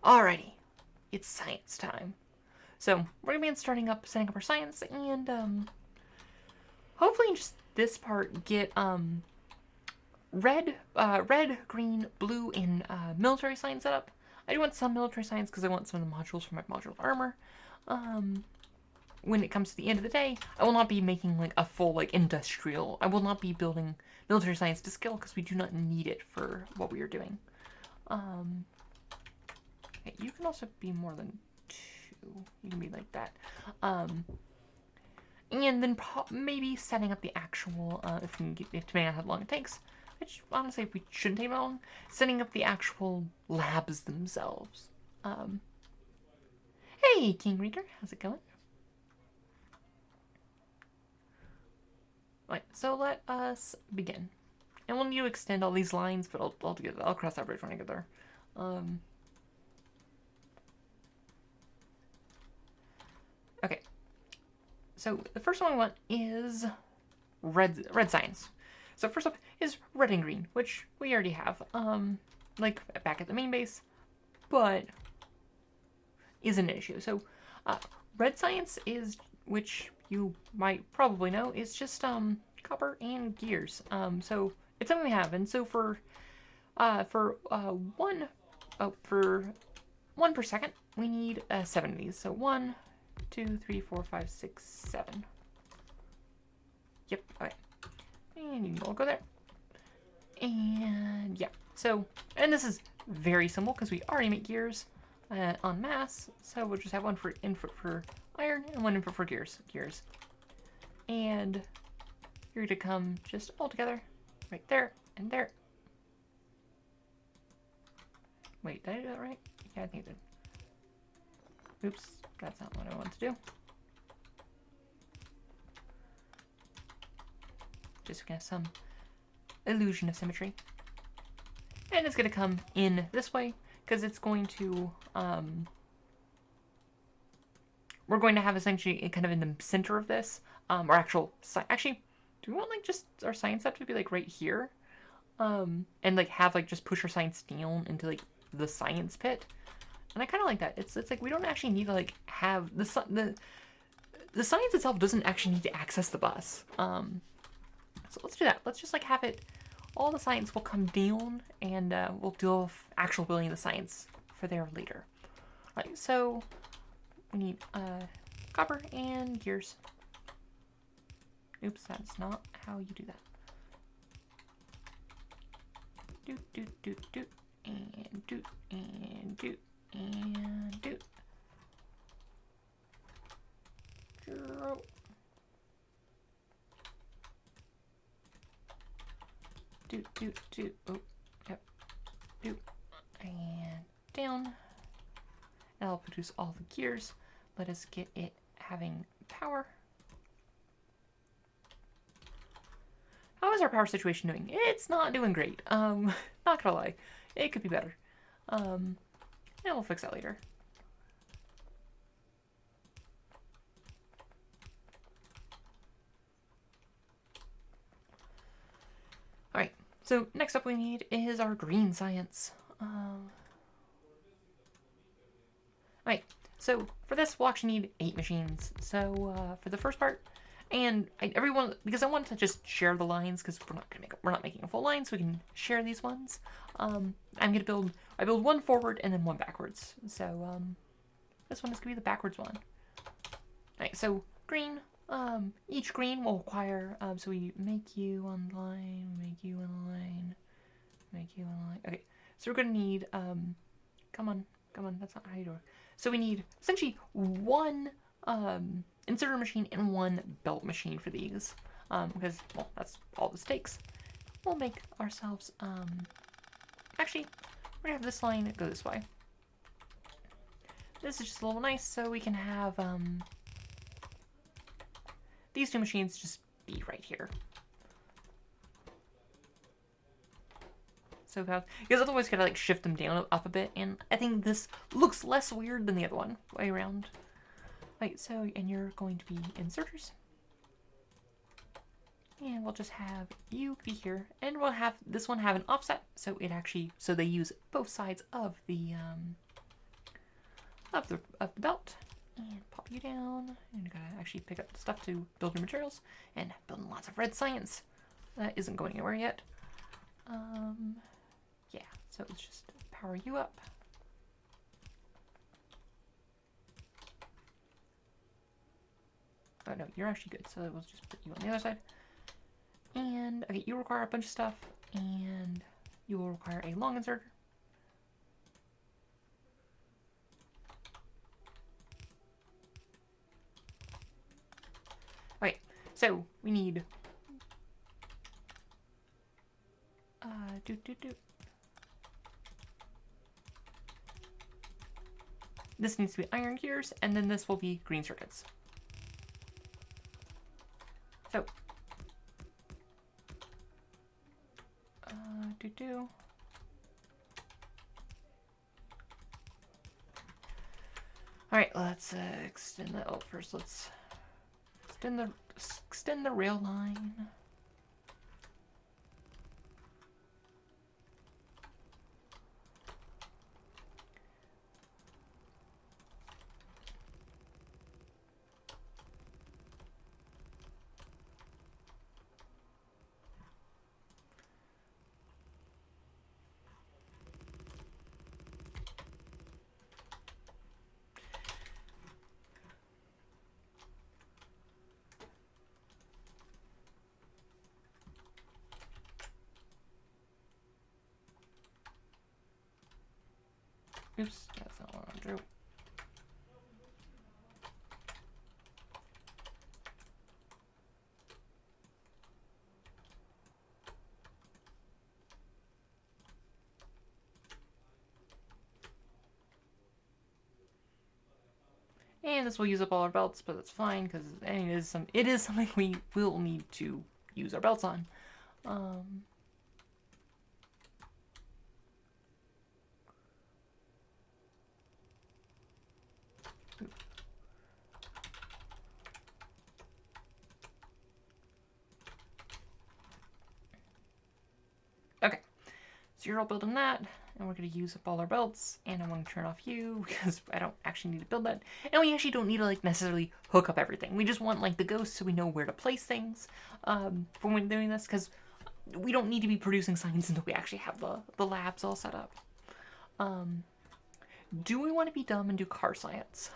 Alrighty, it's science time. So we're gonna be setting up our science, and hopefully in just this part get red, green, blue, and military science set up. I do want some military science because I want some of the modules for my modular armor. When it comes to the end of the day, I will not be making like a full like industrial. I will not be building military science to scale because we do not need it for what we are doing. Okay, you can also be more than 2. You can be like that. And then maybe setting up the actual, if depending on how long it takes, which honestly we shouldn't take long, setting up the actual labs themselves. Hey, King Reader, how's it going? Right, so let us begin. And we'll need to extend all these lines, but I'll cross that bridge when I get there. Okay. So the first one we want is red science. So first up is red and green, which we already have, like back at the main base, but isn't an issue. So red science is, which you might probably know, is just copper and gears. So it's something we have, and so for 1 per second, we need 7 of these. So 1, 2, 3, 4, 5, 6, 7. Yep. Okay. And you can all go there. And yeah. So, and this is very simple because we already make gears en masse. So we'll just have one for input for iron and one input for gears. And you're going to come just all together right there and there. Wait, did I do that right? Yeah, I think I did. Oops, that's not what I want to do. Just gonna have some illusion of symmetry. And it's gonna come in this way, because it's going to, we're going to have essentially kind of in the center of this, our actual, actually, do we want like just our science stuff to be like right here? And like have like just push our science down into like the science pit? And I kind of like that. It's like we don't actually need to like have the science itself doesn't actually need to access the bus. So let's do that. Let's just like have it. All the science will come down, and we'll deal with actual building the science for there later. All right. So we need copper and gears. Oops, that's not how you do that. Doot doot doot doot and doot and doot. And doot. Doot, doot, doot. Oh, yep. Doot. And down. That'll produce all the gears. Let us get it having power. How is our power situation doing? It's not doing great. Not gonna lie. It could be better. Yeah, we'll fix that later. Alright, so next up we need is our green science. Alright, so for this we'll actually need 8 machines. So for the first part, and everyone, because I wanted to just share the lines, because we're not making a full line, so we can share these ones. I build one forward and then one backwards. So this one is gonna be the backwards one. Alright, so green. Each green will require. So we make you on line, make you on line, make you on line. Okay, so we're gonna need. Come on. That's not how you do it. So we need essentially one inserter machine and one belt machine for these. Because well, that's all this takes. We'll make ourselves. Actually, we're gonna have this line go this way. This is just a little nice, so we can have these 2 machines just be right here. So because otherwise, gotta like shift them down up a bit, and I think this looks less weird than the other one way around. Right, so and you're going to be inserters. And we'll just have you be here, and we'll have this one have an offset, so it actually, so they use both sides of the of the belt and pop you down. And you gotta actually pick up the stuff to build your materials and building lots of red science. That isn't going anywhere yet. Yeah, so let's just power you up. Oh no, you're actually good, so we'll just put you on the other side. And, okay, you require a bunch of stuff, and you will require a long inserter. Okay, so we need this needs to be iron gears, and then this will be green circuits. So all right, let's extend the first. Let's extend the rail line. Oops, that's not what I want to do. And this will use up all our belts, but that's fine because it is something we will need to use our belts on. Okay, so you're all building that, and we're going to use up all our belts, and I want to turn off you because I don't actually need to build that. And we actually don't need to like necessarily hook up everything. We just want like the ghosts so we know where to place things for when doing this, because we don't need to be producing science until we actually have the labs all set up. Do we want to be dumb and do car science?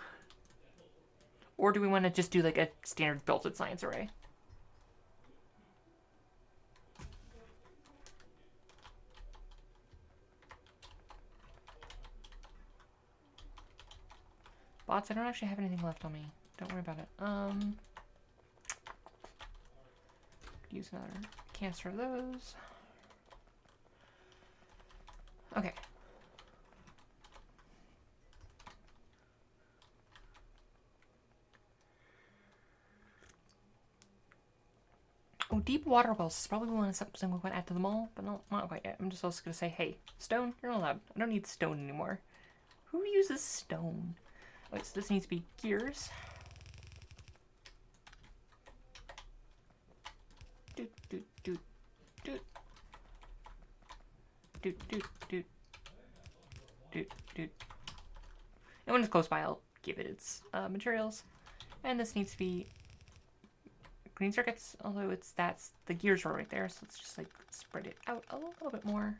Or do we want to just do like a standard belted science array? Bots, I don't actually have anything left on me. Don't worry about it. Use another canister of those. Okay. Oh, deep water wells is probably one of something we want to add to the mall, but not quite yet. I'm just also going to say, hey, stone, you're not allowed. I don't need stone anymore. Who uses stone? Wait, so this needs to be gears. Doot, doot, doot, doot. Doot, doot, doot. Doot, doot. And when it's close by, I'll give it its materials. And this needs to be green circuits, although that's the gears are right there, so let's just like spread it out a little bit more.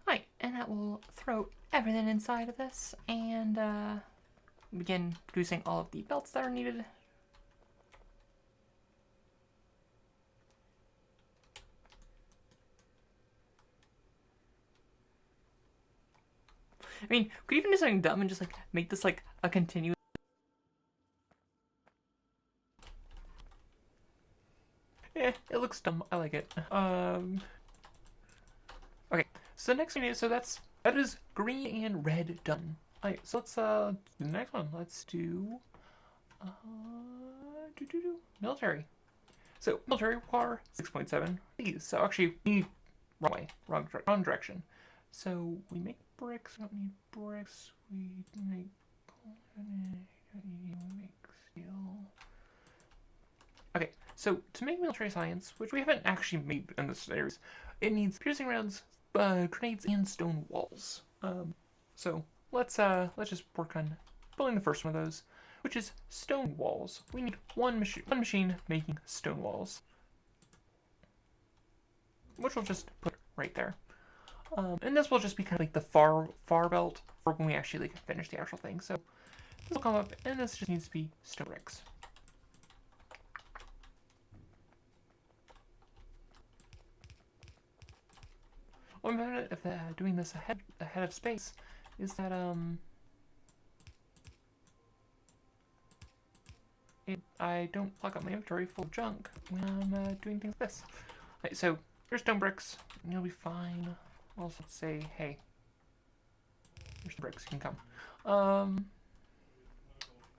Right, and that will throw everything inside of this and begin producing all of the belts that are needed. I mean, could even do something dumb and just like make this like a continuous. Yeah, it looks dumb. I like it. Okay, so the next thing is, that is green and red done. Alright, so let's do the next one. Let's do military. So military require 6.7 these. So actually, wrong way, wrong direction. So we make bricks. We don't need bricks. We make steel. Okay, so to make military science, which we haven't actually made in this series, it needs piercing rounds, grenades, and stone walls. So let's just work on building the first one of those, which is stone walls. We need one machine making stone walls, which we'll just put right there. And this will just be kind of like the far belt for when we actually like finish the actual thing. So this will come up, and this just needs to be stone bricks. One benefit of doing this ahead of space is that I don't plug up my inventory full of junk when I'm doing things like this. Right, so here's stone bricks, and you'll be fine. Also say, hey, here's the bricks, you can come.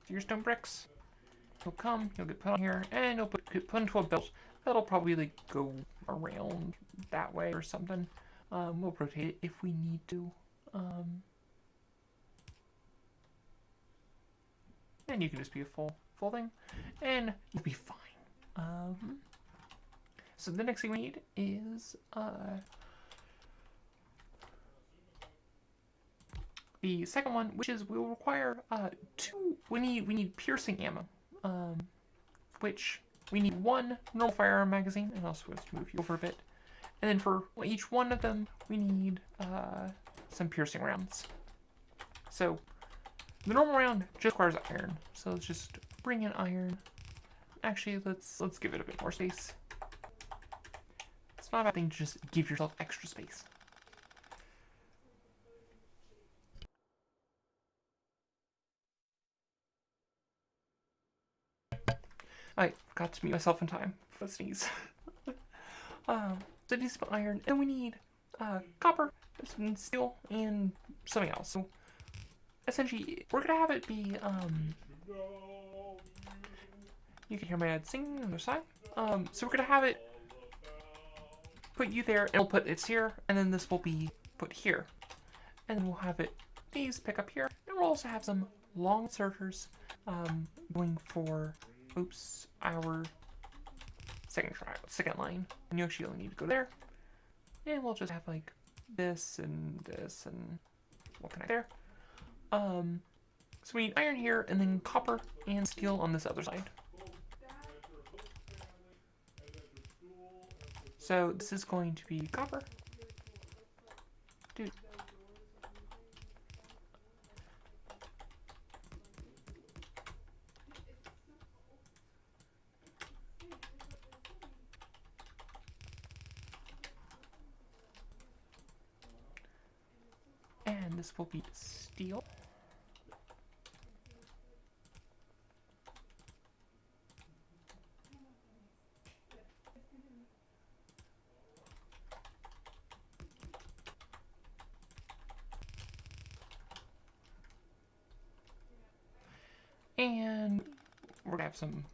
So your stone bricks, you'll come, you'll get put on here, and you'll get put into a belt that'll probably like go around that way or something. We'll rotate it if we need to. And you can just be a full thing, and you'll be fine. So the next thing we need is the second one, which is we will require two. We need piercing ammo, which we need one normal firearm magazine, and also let's move you over a bit. And then for each one of them, we need some piercing rounds. So the normal round just requires iron. So let's just bring in iron. Actually, let's give it a bit more space. It's not a bad thing to just give yourself extra space. I forgot to mute myself in time for the sneeze. So it needs to be iron, and we need copper, some steel, and something else. So essentially, we're gonna have it be you can hear my dad singing on the other side. So we're gonna have it put you there, and we'll put it's here, and then this will be put here, and then we'll have it these pick up here, and we'll also have some long inserters going for our second line, and you actually only need to go there, and we'll just have like this and this, and we'll connect there. So we need iron here, and then copper and steel on this other side. So this is going to be copper. Dude. And this will be steel. And we're gonna have some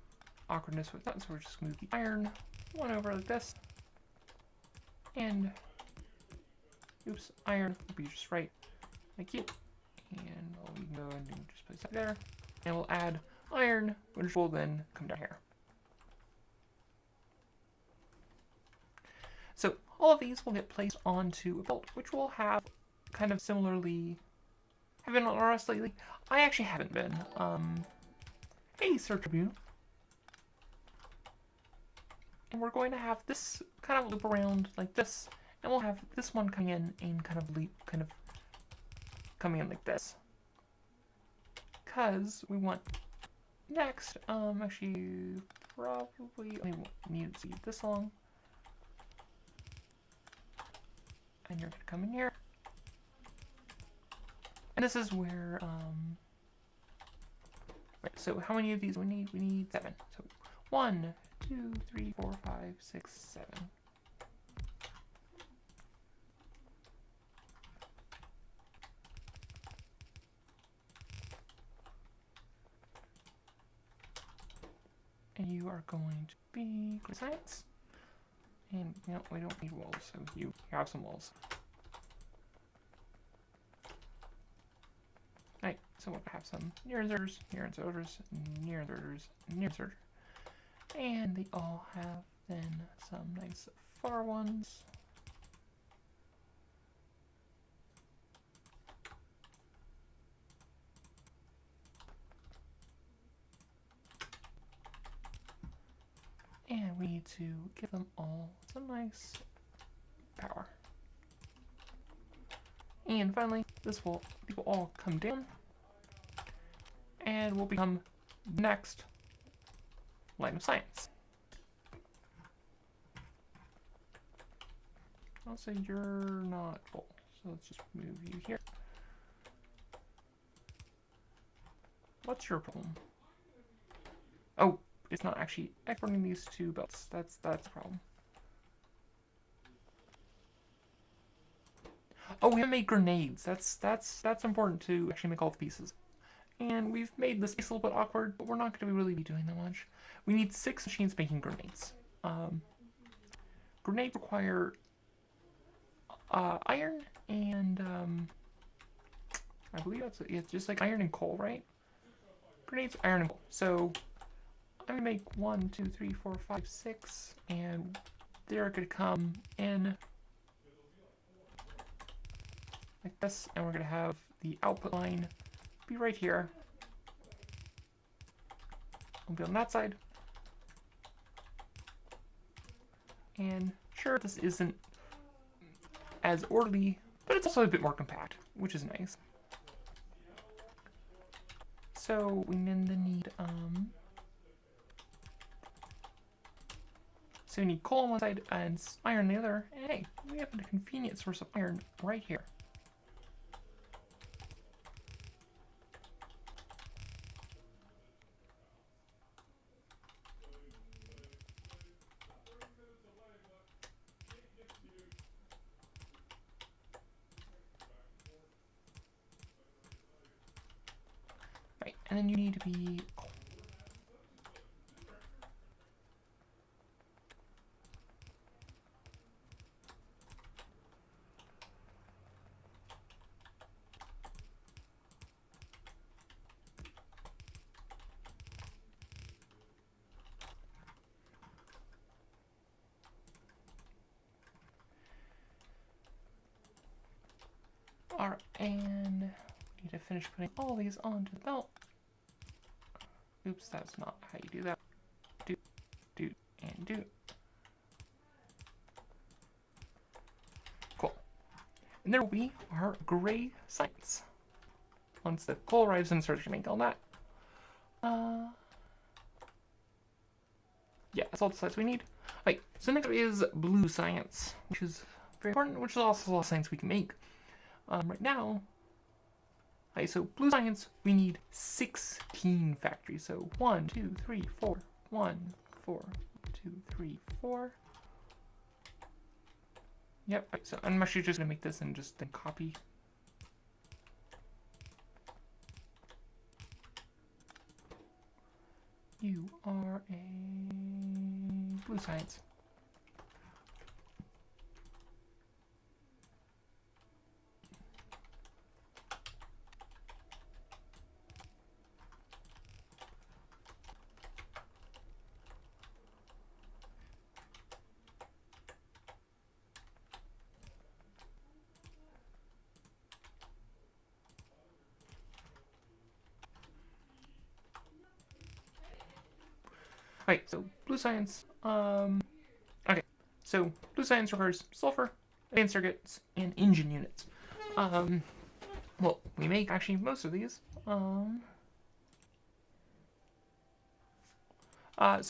awkwardness with that, so we're just gonna move the iron one over like this. And iron will be just right like you. And we can go and just place that there. And we'll add iron, which will then come down here. So all of these will get placed onto a belt, which will have kind of similarly. Have been on RS lately? I actually haven't been. Hey, Sir Tribune. And we're going to have this kind of loop around like this, and we'll have this one coming in and kind of coming in like this. Because we want next, actually, probably only need to see this long. And you're gonna come in here. And this is where, right, so how many of these we need? We need 7. So 1, 2, 3, 4, 5, 6, 7. And you are going to be science. And you know, we don't need walls, so you have some walls. So we'll have some near inserters, near inserters, near inserters, near inserter. And they all have then some nice far ones. And we need to give them all some nice power. And finally, these will all come down and will become the next line of science. I'll say you're not full, so let's just move you here. What's your problem? Oh, it's not actually exporting these two belts. That's the problem. Oh, we haven't made grenades. That's important to actually make all the pieces. And we've made the space a little bit awkward, but we're not going to really be doing that much. We need 6 machines making grenades. Grenades require iron and I believe it's just like iron and coal, right? Grenades, iron and coal. So I'm gonna make 1, 2, 3, 4, 5, 6, and they're gonna come in like this, and we're gonna have the output line be right here. It'll be on that side. And sure, this isn't as orderly, but it's also a bit more compact, which is nice. So we then need so we need coal on one side and iron on the other. And hey, we have a convenient source of iron right here. Right, and then you need to be coal. Alright, and we need to finish putting all these onto the belt. Oops, that's not how you do that. Do, and do. Cool. And there will be our gray sights. Once the coal arrives and starts to make all that. Yeah, that's all the sites we need. Right, so next is blue science, which is very important, which is also a lot of science we can make. Right now, okay, so blue science, we need 16 factories. So 1, 2, 3, 4. 1, 4, 2, 3, 4. Yep, right, so I'm actually just gonna make this and just then copy. You are a blue science. Alright, so blue science, okay, so blue science requires sulfur, advanced circuits, and engine units. Well, we make actually most of these. So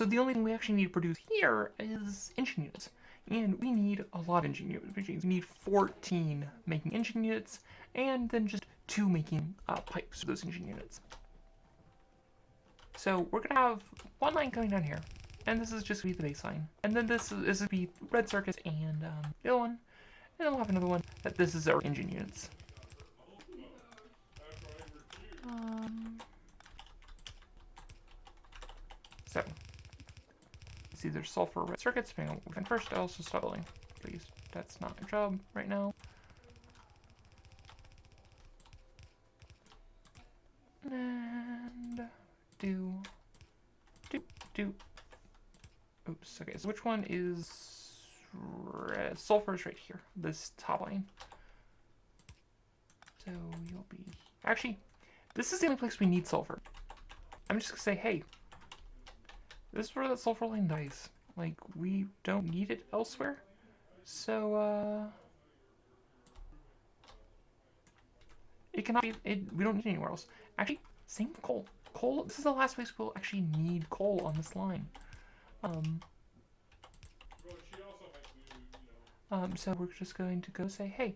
the only thing we actually need to produce here is engine units. And we need a lot of engine units. We need 14 making engine units, and then just 2 making pipes for those engine units. So we're gonna have one line coming down here, and this is just gonna be the baseline. And then this is gonna be red circuits and the other one, and then we'll have another one that this is our engine units. So see, there's sulfur red circuits. Depending on what we find first, I also stop building. Please, that's not my job right now. And do. Oops, okay, so which one is red? Sulfur is right here, this top line. So you'll be... Actually, this is the only place we need sulfur. I'm just gonna say, hey, this is where that sulfur line dies. Like, we don't need it elsewhere. So, it cannot be... we don't need it anywhere else. Actually, same with coal. Coal, this is the last place we'll actually need coal on this line. So we're just going to go say, hey,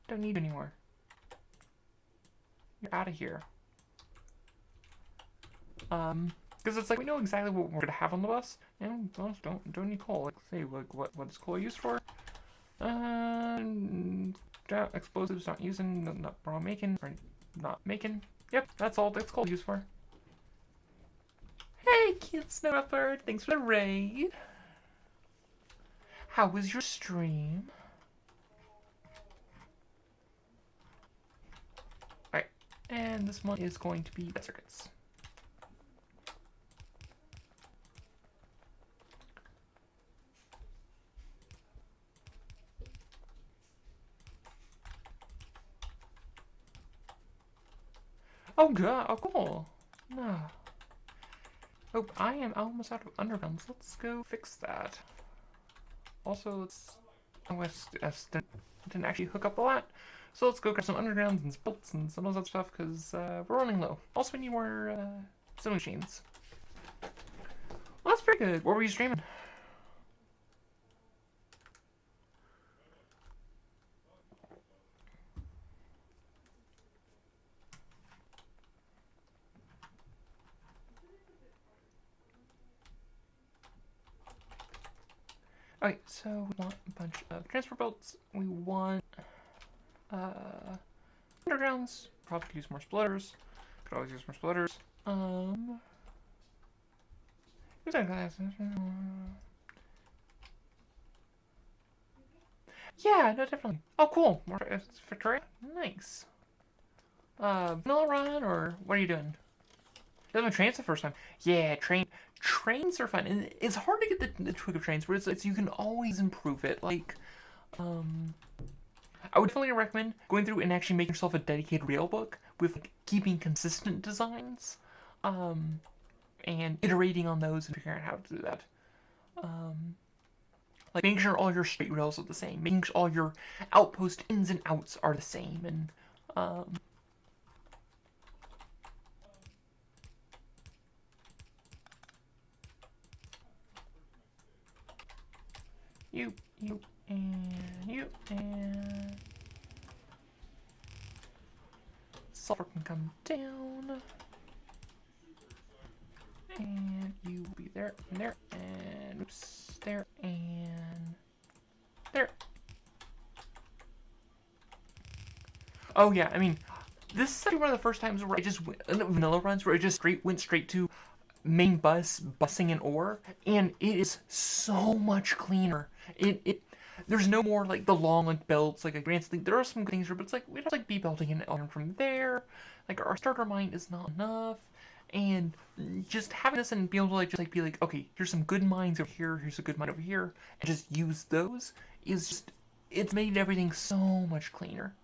don't need it anymore. You're out of here. Because it's like we know exactly what we're gonna have on the bus, and well, don't need coal. Like, say, like what is coal used for? Explosives not using, not making, or not making. Yep, that's all that's coal used for. Hey, cute Snowbird, thanks for the raid. How was your stream? Alright, and this one is going to be dead circuits. Oh god, oh cool. No. Oh, I am almost out of undergrounds. Let's go fix that. Also, let's... Oh, I didn't actually hook up a lot. So let's go grab some undergrounds and bolts and some of that stuff, because we're running low. Also, we need more sewing machines. Well, that's very good. What were you streaming? Okay, so we want a bunch of transport belts. We want undergrounds. Probably could use more splitters. Could always use more splitters. Who's that glass? Yeah, no, definitely. Oh, cool. More Factorio. Nice. Vanilla run, or what are you doing? You haven't trains the first time. Yeah, trains are fun, and it's hard to get the trick of trains, but it's you can always improve it. Like, I would definitely recommend going through and actually making yourself a dedicated rail book with like, keeping consistent designs, and iterating on those and figuring out how to do that. Like making sure all your straight rails are the same, making sure all your outpost ins and outs are the same, and you, and sulfur can come down, and you will be there, and there, and oops, there, and there. Oh yeah, I mean, this is actually one of the first times where I just went, vanilla runs where I just went straight to main busing an ore, and it is so much cleaner. There's no more like the long like belts like a grants thing. There are some things here, but it's like we just like be belting an iron from there. Like our starter mine is not enough, and just having this and be able to like just like be like, okay, here's some good mines over here, here's a good mine over here, and just use those is just it's made everything so much cleaner.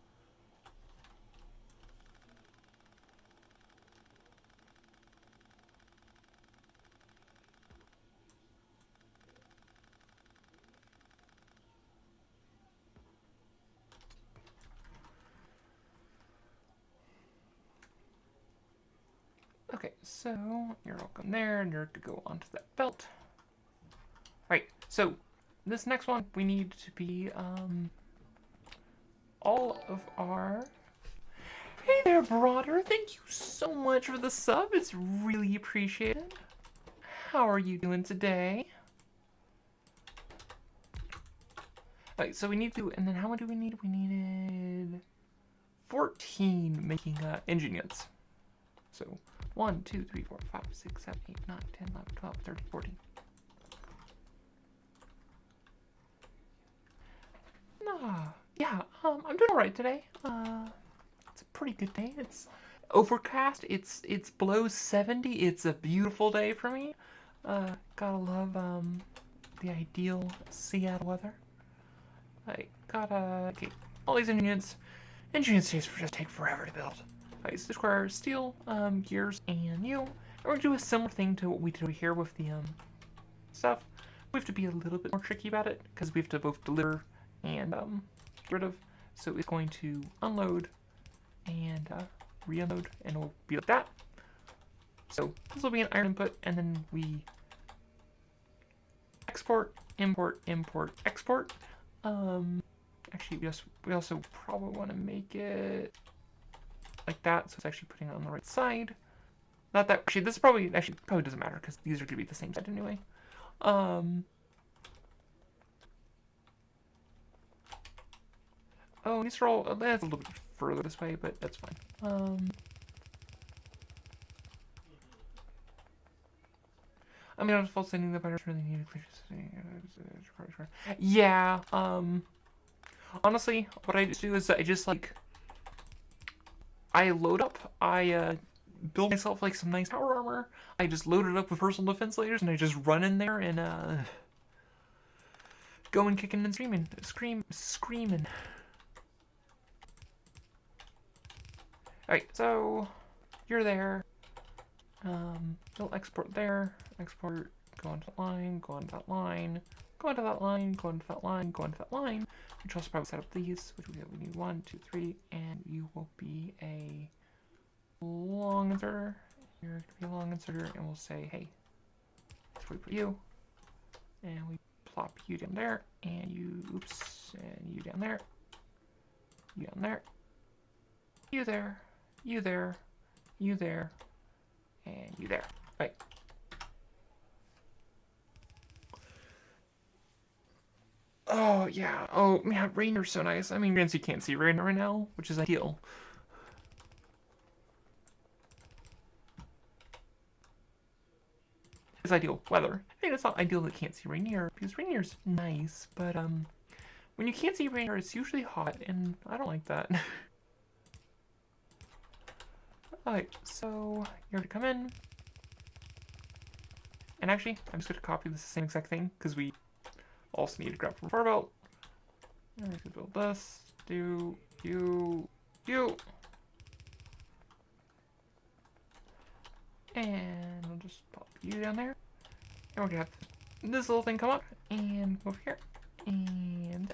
Okay, so you're welcome there, and you're to go onto that belt. Right, so this next one we need to be all of our... Hey there, Broader, thank you so much for the sub, it's really appreciated. How are you doing today? Okay, so we need to, and then how much do we need? We needed 14 making engine units. So 1, 2, 3, 4, 5, 6, 7, 8, 9, 10, 11, 12, 13, 14. Nah, yeah, I'm doing alright today. It's a pretty good day. It's overcast. It's below 70. It's a beautiful day for me. Gotta love the ideal Seattle weather. I gotta get all these engine units. Engine units just take forever to build. Alright, so this requires steel, gears, and you. And we're gonna do a similar thing to what we did over here with the stuff. We have to be a little bit more tricky about it because we have to both deliver and get rid of. So it's going to unload and re-unload, and it'll be like that. So this will be an iron input, and then we export, import, import, export. Actually, we also probably want to make it like that, so it's actually putting it on the right side. Not that actually, this probably doesn't matter because these are going to be the same side anyway. Oh, these are all, that's a little bit further this way, but that's fine. I mean, I was false sending the binders really needed clear. Yeah, honestly, what I just do is I just, like, I load up, I, build myself, like, some nice power armor, I just load it up with personal defense layers, and I just run in there and, go and kicking and screaming. Screaming. Alright, so, you're there. You'll export there, export, go onto that line, go onto that line, go onto that line, go onto that line, go onto that line. We should also probably set up these, which we need 1, 2, 3, and you will be a long inserter. You're going to be a long inserter, and we'll say, hey, that's where we put you, and we plop you down there, and you, oops, and you down there, you down there, you there, you there, you there, and you there. Right. Oh, yeah. Oh, man, Rainer's so nice. I mean, granted, you can't see Rainer right now, which is ideal. It's ideal weather. I mean, it's not ideal that you can't see Rainier, because Rainier's nice, but, when you can't see Rainier, it's usually hot, and I don't like that. Alright, so you're going to come in. And actually, I'm just going to copy the same exact thing, because we also need to grab from far belt. And we can build this. Do you. And we'll just pop you down there. And we're going to have this little thing come up and go over here. And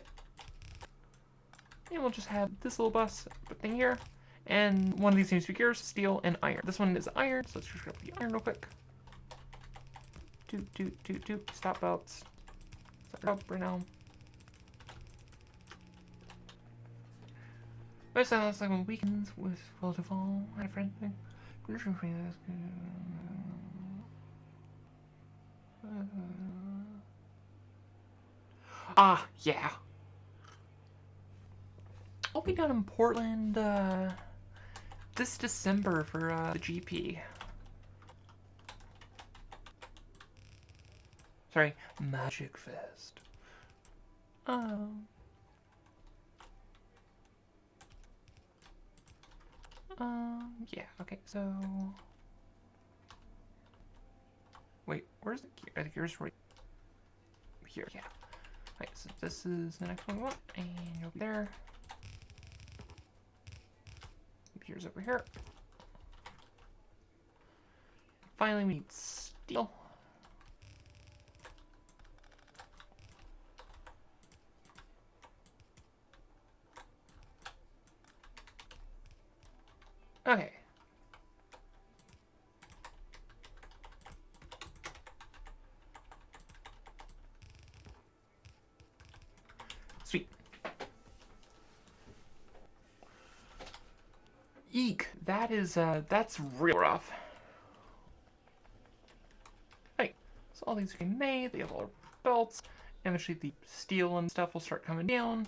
we'll just have this little bus thing here. And one of these needs to be gears, steel, and iron. This one is iron, so let's just grab the iron real quick. Stop belts. Stop right now. But sounds like on weekends with Will Duvall, my friend. Yeah. I'll be down in Portland, this December for, the GP. Sorry, Magic Fest. Yeah, okay, so... Wait, where's the gear? The gear's right here, yeah. Alright, so this is the next one we want, and you'll be there. Gears over here. Finally, we need steel. Okay. Sweet. Eek, that is, that's real rough. Right, so all these are getting made, they have all our belts, eventually the steel and stuff will start coming down,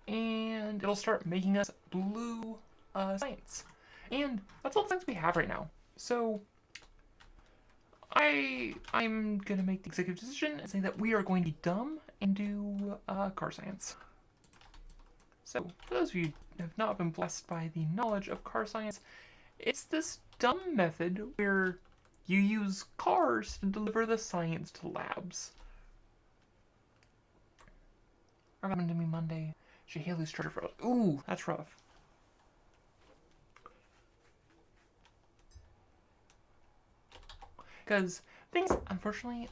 and it'll start making us blue, science. And that's all the things we have right now. So, I'm gonna make the executive decision and say that we are going to be dumb and do, car science. So, for those of you who have not been blessed by the knowledge of car science, it's this dumb method where you use cars to deliver the science to labs. What happened to me Monday? She Haley's charger froze. Ooh, that's rough. Because things, unfortunately,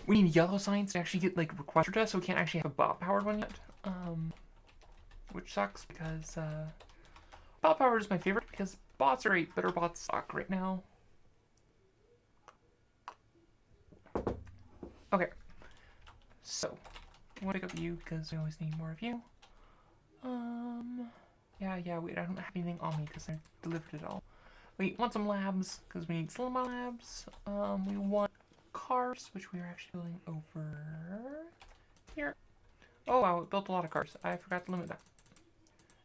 we need yellow science to actually get, like, requester tests, so we can't actually have a bot-powered one yet. Which sucks, because, bot-powered is my favorite, because bots are great, better bots suck right now. Okay. So, I want to pick up you, because we always need more of you. Yeah, wait, I don't have anything on me, because I delivered it all. We want some labs, because we need some labs. We want cars, which we are actually building over here. Oh wow, it built a lot of cars. I forgot to limit that.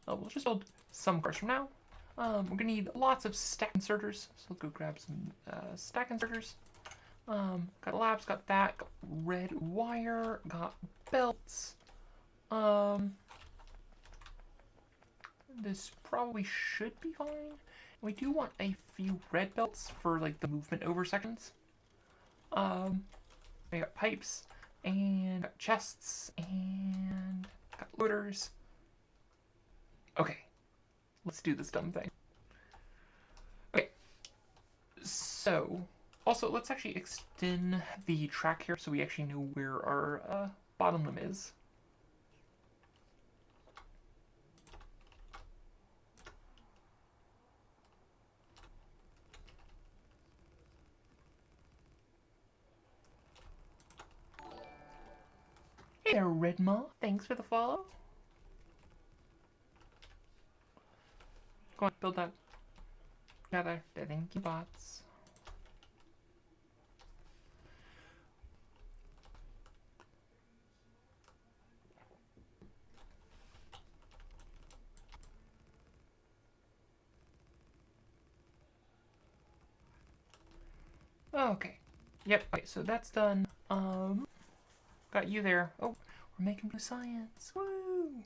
We'll just build some cars from now. We're gonna need lots of stack inserters, so let's go grab some stack inserters. Got labs, got that, got red wire, got belts. This probably should be fine. We do want a few red belts for like the movement over sections. We got pipes, and got chests, and got loaders. Okay, let's do this dumb thing. Okay, so, also, let's actually extend the track here so we actually know where our bottom limb is. Hey there, Redma. Thanks for the follow. Go on, build that. Together. Thank you, bots. Okay. Yep, okay, so that's done. Got you there. Oh, we're making new science. Woo!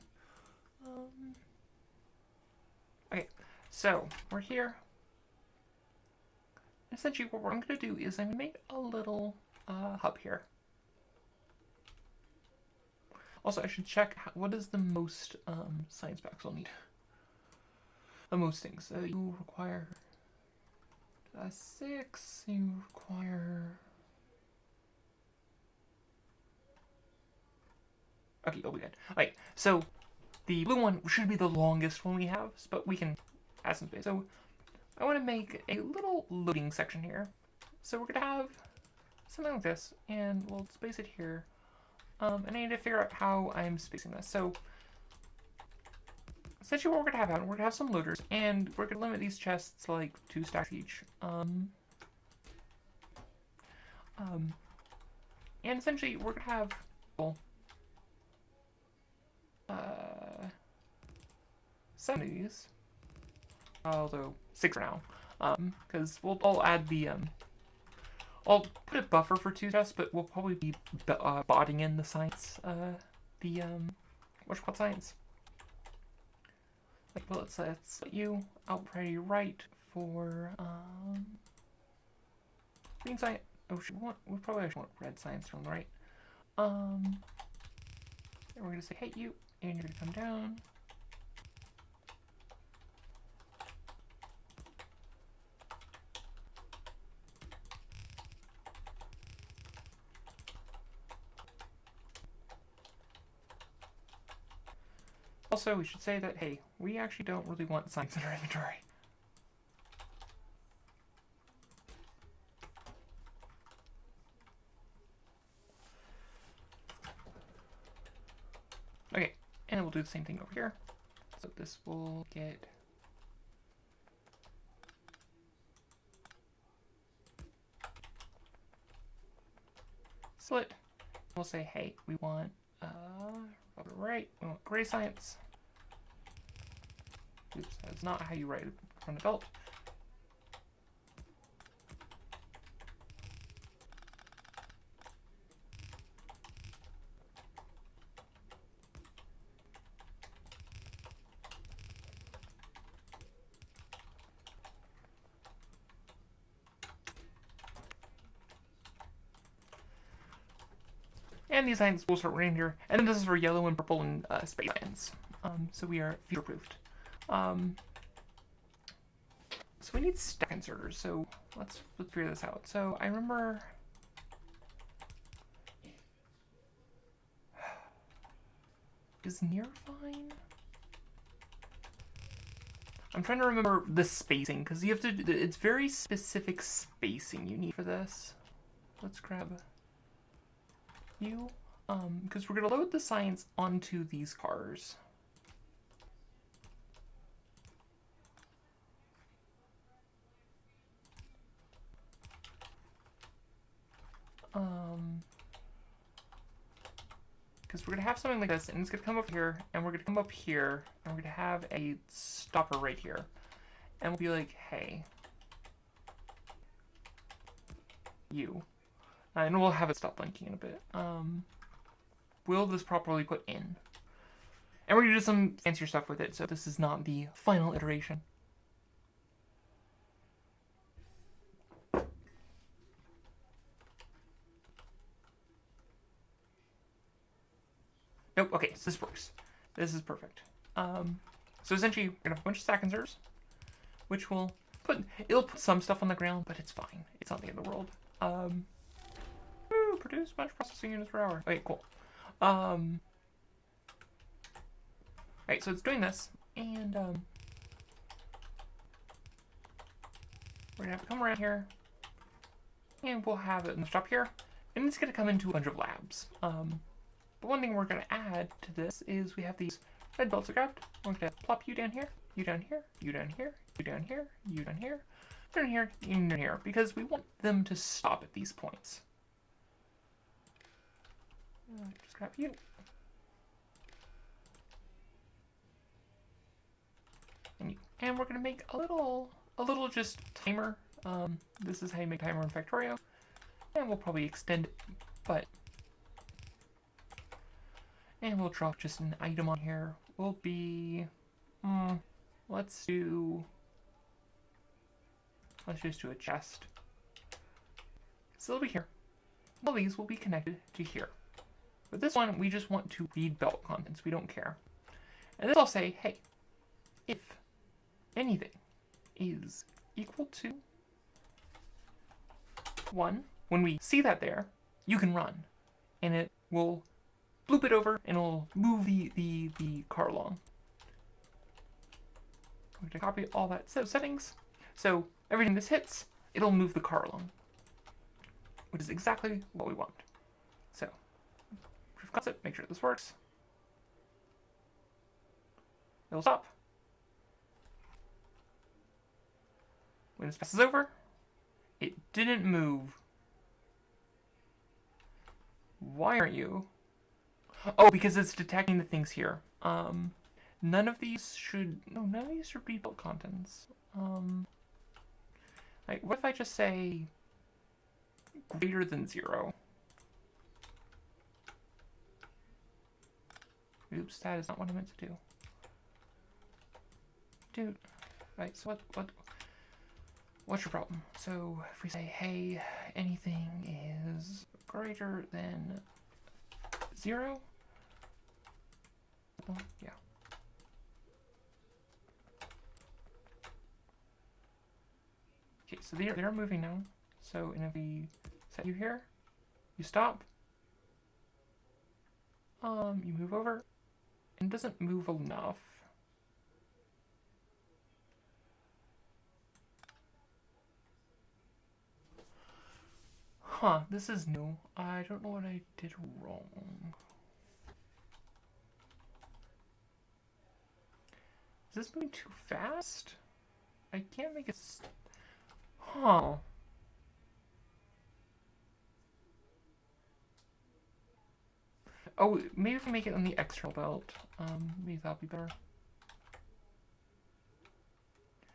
Okay, so we're here. Essentially, what I'm going to do is I'm going to make a little hub here. Also, I should check what is the most science packs I'll need. The most things. You require 6. You require. Okay, you'll be good. Alright, so the blue one should be the longest one we have, but we can add some space. So I want to make a little loading section here. So we're going to have something like this, and we'll space it here. And I need to figure out how I'm spacing this. So essentially what we're going to have, we're going to have some loaders, and we're going to limit these chests to like 2 stacks each. And essentially we're going to have 7 of these, although 6 for now, because I'll add the, I'll put a buffer for 2 chests, but we'll probably be botting in the science, what's called science? Like, well, let's let you, I'll probably write for, green science. Oh, we probably actually want red science from the right. And we're gonna say, hey, you, and you're gonna come down. Also, we should say that, hey, we actually don't really want science in our inventory. Okay, and we'll do the same thing over here. So this will get slit. We'll say, hey, we want right, we want gray science. Oops, that's not how you write it for an adult. And these signs will start running here. And then this is for yellow and purple and space signs. So we are future-proofed. So we need stack inserters. So let's figure this out. So I remember... Is near fine? I'm trying to remember the spacing, because you have to... It's very specific spacing you need for this. Let's grab you. Because we're going to load the signs onto these cars. Because we're going to have something like this, and it's going to come up here, and we're going to come up here, and we're going to have a stopper right here. And we'll be like, hey, you. And we'll have it stop blinking in a bit. Will this properly put in? And we're going to do some fancier stuff with it, so this is not the final iteration. Nope, okay, so this works. This is perfect. So essentially, we're gonna have a bunch of stack inserters, which will it'll put some stuff on the ground, but it's fine. It's not the end of the world. Produce a bunch of processing units per hour. Okay, cool. Alright, so it's doing this, and we're gonna have to come around here, and we'll have it in the shop here, and it's gonna come into a bunch of labs. But one thing we're going to add to this is we have these red belts are grabbed. We're going to plop you down here, you down here, you down here, you down here, you down here, down here, and down here, because we want them to stop at these points. Just grab you. And you. And we're going to make a little just timer. This is how you make timer in Factorio. And we'll probably extend it, but... And we'll drop just an item on here. Will be, let's just do a chest. So it'll be here. All these will be connected to here. But this one, we just want to read belt contents. We don't care. And this I'll say, hey, if anything is equal to 1, when we see that there, you can run. And it will bloop it over, and it'll move the car along. I'm going to copy all that set of settings. So everything this hits, it'll move the car along, which is exactly what we want. So, proof of concept, make sure this works. It'll stop. When this passes over, it didn't move. Why aren't you? Oh, because it's detecting the things here. None of these should be belt contents. Like, what if I just say greater than 0? Oops, that is not what I meant to do. Dude, right, so what's your problem? So, if we say, hey, anything is greater than 0, yeah. Okay, so they're moving now. So, and if we set you here, you stop. You move over, and it doesn't move enough. Huh, this is new. I don't know what I did wrong. Is this moving too fast? I can't make it... Huh. Oh, maybe if we make it on the external belt. Maybe that'll be better.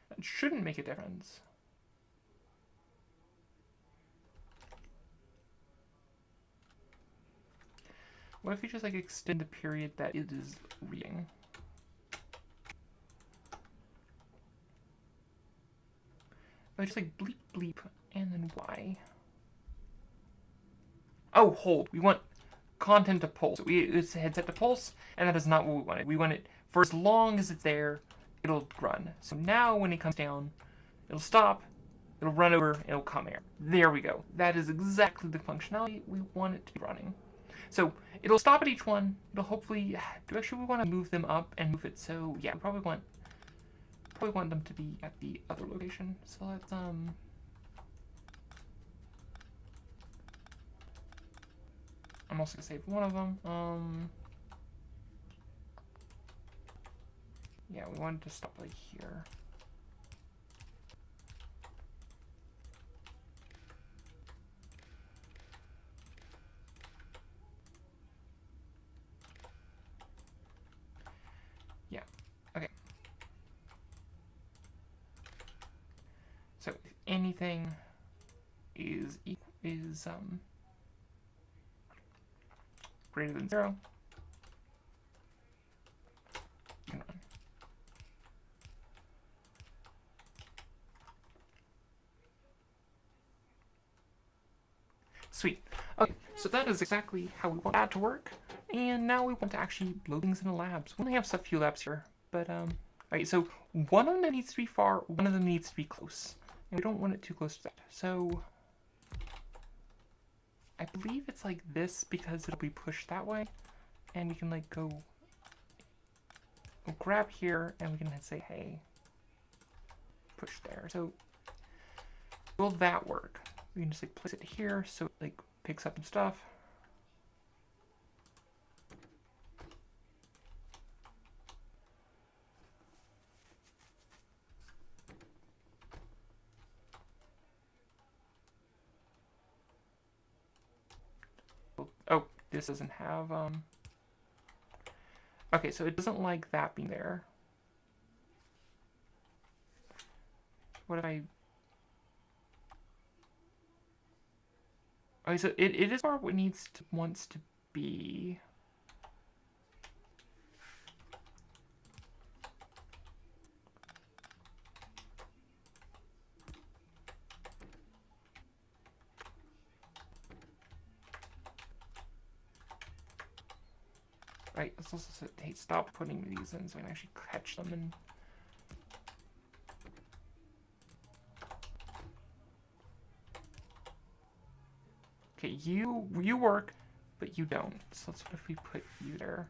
That shouldn't make a difference. What if you just like extend the period that it is reading? I just like bleep bleep and then Y. Oh, hold. We want content to pulse. It's set to pulse, and that is not what we wanted. We want it for as long as it's there, it'll run. So now when it comes down, it'll stop, it'll run over, it'll come here. There we go. That is exactly the functionality we want it to be running. So it'll stop at each one. It'll hopefully. Actually, we want to move them up and move it. So yeah, we probably want them to be at the other location. So let's I'm also gonna save one of them. Yeah, we wanted to stop right here. Yeah. Okay. So if anything is greater than 0, you can run. Sweet. Okay, so that is exactly how we want that to work. And now we want to actually load things in the labs. We only have a few labs here, but alright, so one of them needs to be far, one of them needs to be close. And we don't want it too close to that. So I believe it's like this because it'll be pushed that way. And we can like go we'll grab here and we can say, hey, push there. So will that work? We can just like place it here so it like picks up some stuff. Oh, this doesn't have okay, so it doesn't like that being there. What if I okay, so it is where it wants to be. Right, let's also say, hey, stop putting these in so I can actually catch them and okay, you work, but you don't. So let's what if we put you there?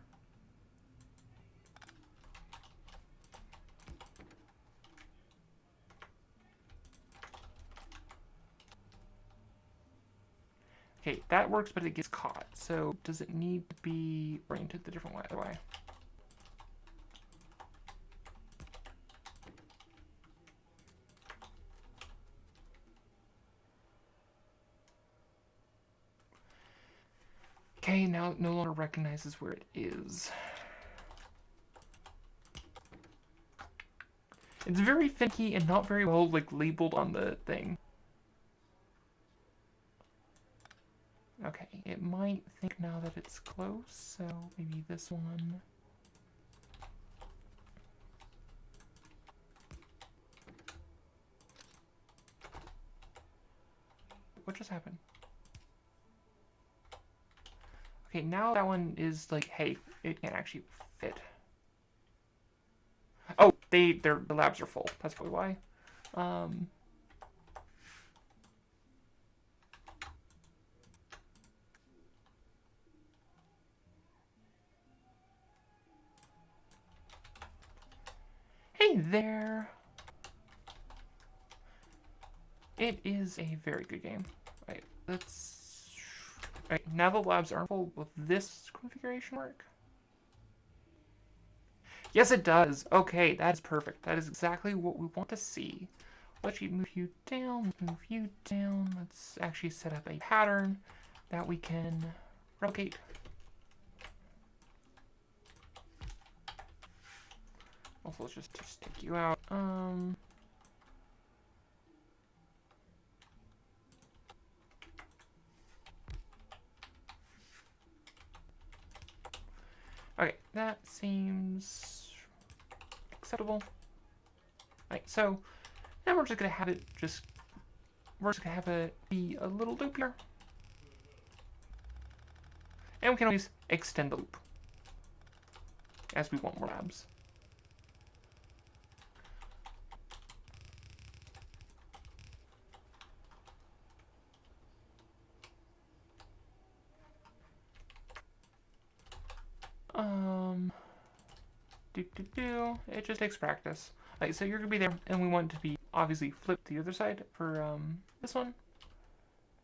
Okay, that works, but it gets caught. So does it need to be oriented the different way? Okay, now it no longer recognizes where it is. It's very finicky and not very well like labeled on the thing. Okay, it might think now that it's close, so maybe this one. What just happened? Okay, now that one is like, hey, it can't actually fit. Oh, the labs are full. That's probably why. Hey there. It is a very good game. Right, let's. Right, now the labs aren't full. Will this configuration work? Yes, it does. Okay, that is perfect. That is exactly what we want to see. Let's move you down, move you down. Let's actually set up a pattern that we can replicate. Also, let's just take you out. Okay, that seems acceptable. Right, so now we're just gonna have it we're just gonna have it be a little loop here. And we can always extend the loop as we want more labs. It just takes practice. Like, so you're gonna be there, and we want it to be obviously flipped to the other side for this one.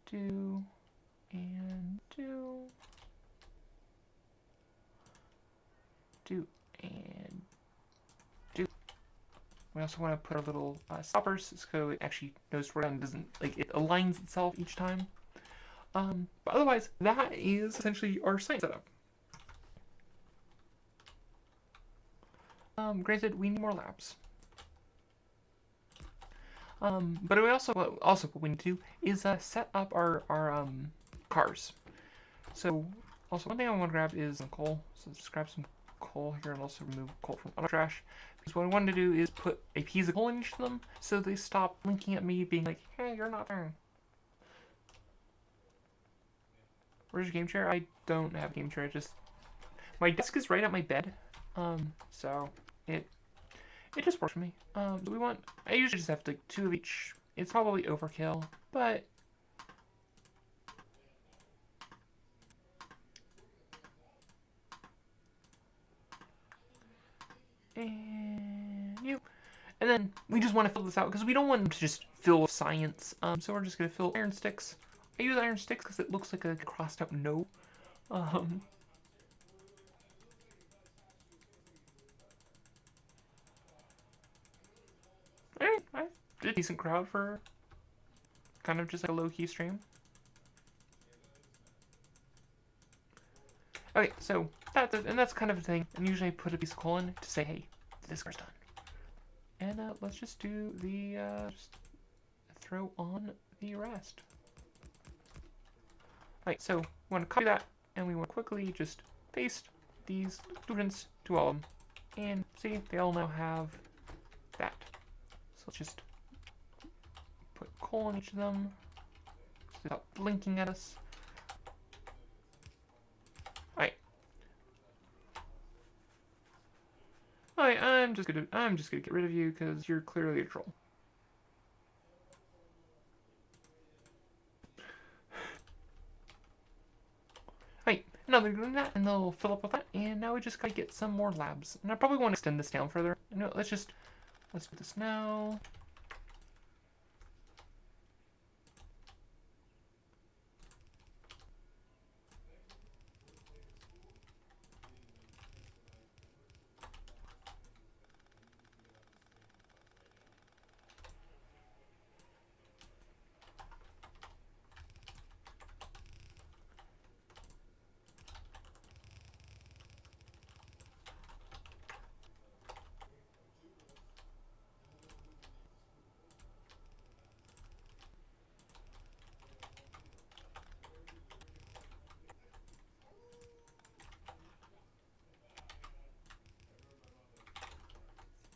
Do and do. Do and do. We also want to put our little stoppers so it actually knows where it doesn't, like, it aligns itself each time. But otherwise, that is essentially our site setup. Granted, we need more labs. But we also what we need to do is set up our cars. So also one thing I want to grab is some coal. So just grab some coal here and also remove coal from auto trash. Because what I wanted to do is put a piece of coal in each of them so they stop blinking at me being like, hey, you're not there. Where's your game chair? I don't have a game chair. My desk is right at my bed. So it just works for me. I usually just have like 2 of each. It's probably overkill, but and then we just want to fill this out because we don't want them to just fill with science. So we're just gonna fill iron sticks. I use iron sticks because it looks like a crossed out no. I did a decent crowd for kind of just like a low-key stream. Okay, so that's kind of the thing. And usually I put a piece of coal in to say, hey, this car's done. And let's just do the just throw on the rest. Alright, so we want to copy that, and we want to quickly just paste these blueprints to all of them. And see, they all now have that. So let's just put coal in each of them without blinking at us. Alright, I'm just gonna get rid of you because you're clearly a troll. Right, now they're doing that, and they'll fill up with that, and now we just gotta get some more labs. And I probably want to extend this down further. No, let's do this now.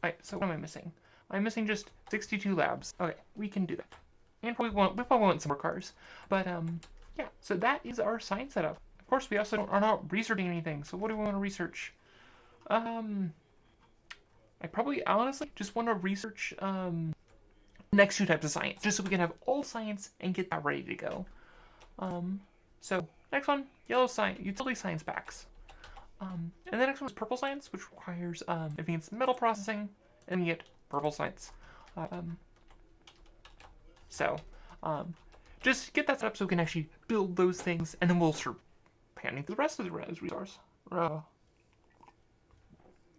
Alright, so what am I missing? I'm missing just 62 labs. Okay, we can do that. And we probably want some more cars. But, yeah, so that is our science setup. Of course, we also are not researching anything, so what do we want to research? I probably, honestly, just want to research, next 2 types of science, just so we can have all science and get that ready to go. So, next one, yellow science, utility science packs. And the next one is purple science, which requires advanced metal processing, and you get purple science. Just get that set up so we can actually build those things, and then we'll start panning through the rest of the resource. All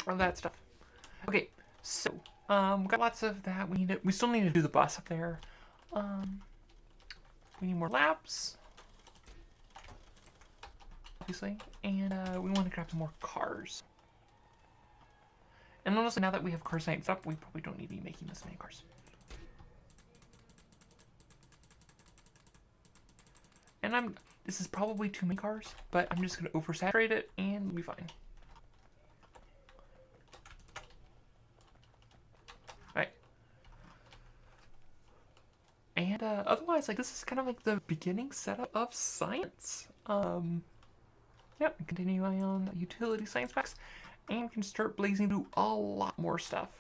that stuff. Okay, so got lots of that. We still need to do the bus up there. We need more labs, obviously, and we want to grab some more cars. And honestly, now that we have car science up, we probably don't need to be making this many cars. And this is probably too many cars, but I'm just gonna oversaturate it and we'll be fine. Alright. And otherwise, like, this is kind of like the beginning setup of science. Yep, and continue on utility science packs, and we can start blazing through a lot more stuff.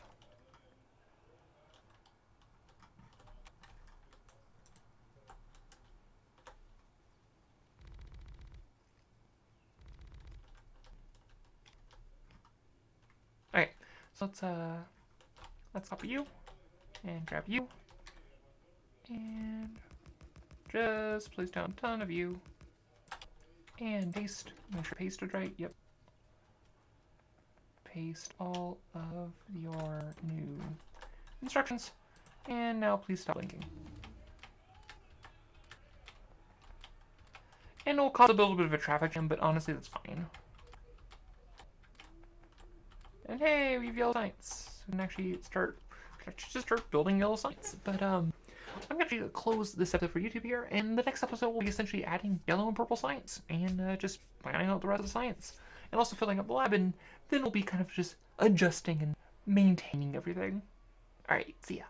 Alright, so let's copy you, and grab you, and just place down a ton of you, and paste. Make sure paste is right. Yep. Paste all of your new instructions, and now please stop linking. And it'll cause a little bit of a traffic jam, but honestly, that's fine. And hey, we have yellow science. We can actually start building yellow science. But I'm gonna actually close this episode for YouTube here, and the next episode will be essentially adding yellow and purple science, and just planning out the rest of the science, and also filling up the lab, and then we'll be kind of just adjusting and maintaining everything. All right, see ya.